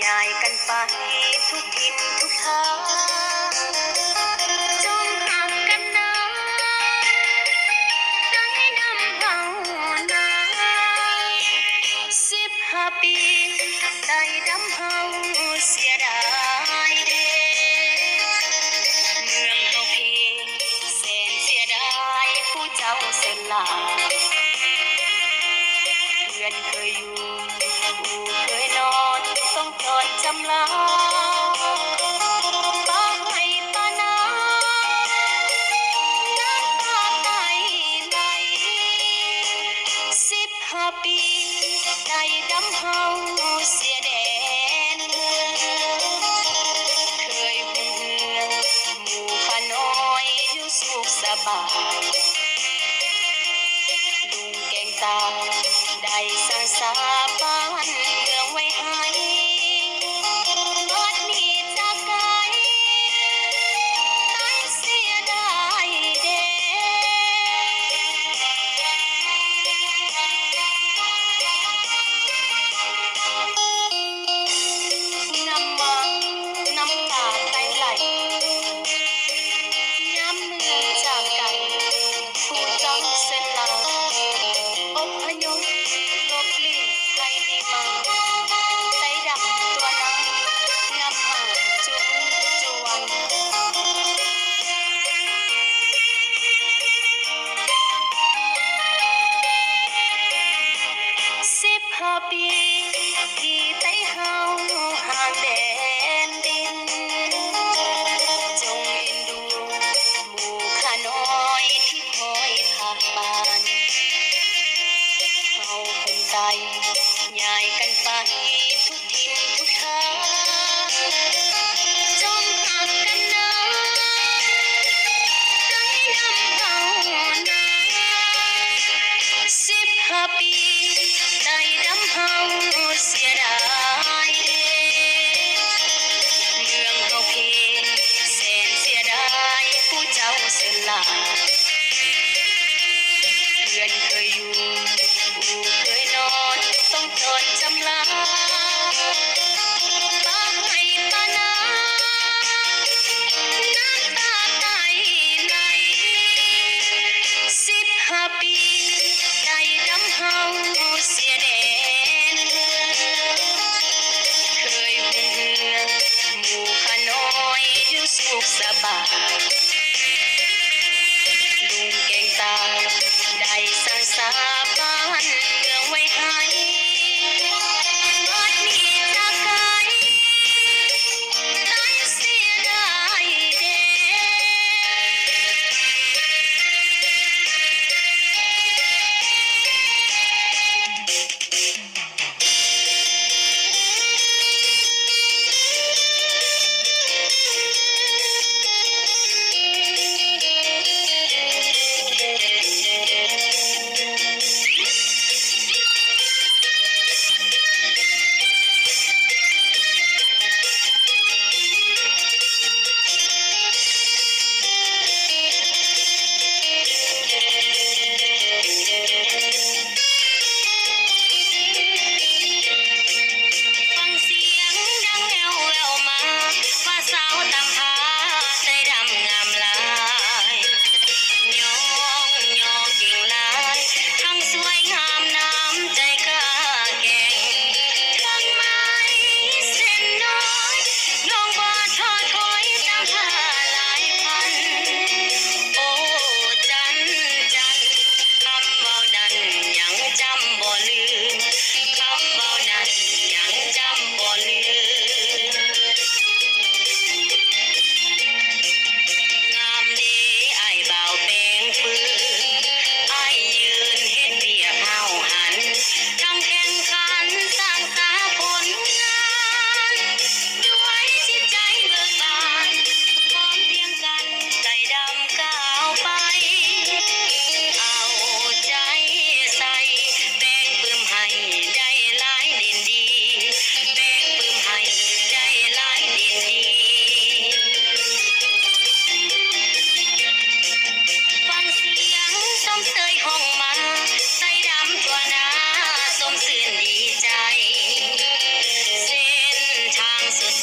ย้ายกันไปทุกทิศทุกทางจงหักกันนะได้นำเฮานา15 ปีได้ดำเฮาเสียดายเด้เมืองเฮาเพแสนเสียดายผู้เจ้าเส้นลาเพื่อนเคยอยู่เคยนอนต้องจดจำลาป้าให้ป้านาน้ำตาไหลไหล15 ปีได้ดำเฮาเสียแดนเคยหุ่นเหือหมู่ข้าน้อยอยู่สุขสบายลุงแกงตาได้สร้างสาบ้านเมืองไว้ให้บัดนี้จากไกลตายเสียดายเด้น้ำมาน้ำตาไหลย้ำเมื่อจากกันผู้เจ้าเส้นลาอพยพลบลีกไทยดีมาไต้ดำตัวน้ำงามหาจุนจวน15 ปีที่ไต้เฮาห่างแดนดินจงเอ็นดูหมู่ข้าน้อยที่คอยพากบ้านเฮาคนไตย้ายกันไปทุกทิศทุกทางจงหักกันนะได้นำเฮานา15 ปีได้ดำเฮาเสียดายเด้เมืองเฮาเพแสนเสียดายผู้เจ้าเส้นลาเพื่อนเคยอยู่เคยนอนต้องจดจำลาป้าให้ป้านาน้ำตาไหลไหล15 ปีได้ดำเฮาเสียแดนเคยหุ่นเหือหมู่ข้าน้อยอยู่สุขสบายลุงแกงตาได้สร้างสาบ้านเมืองไว้ให้บัดนี้จากไกลตายเสียดายเด้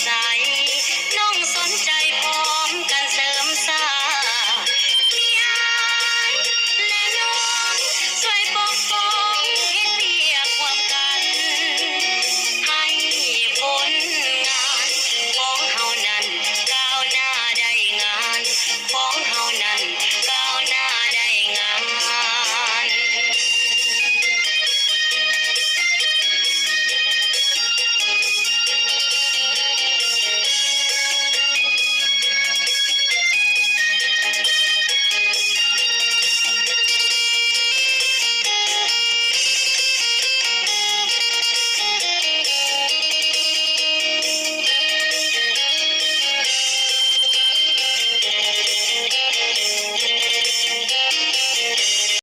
สาย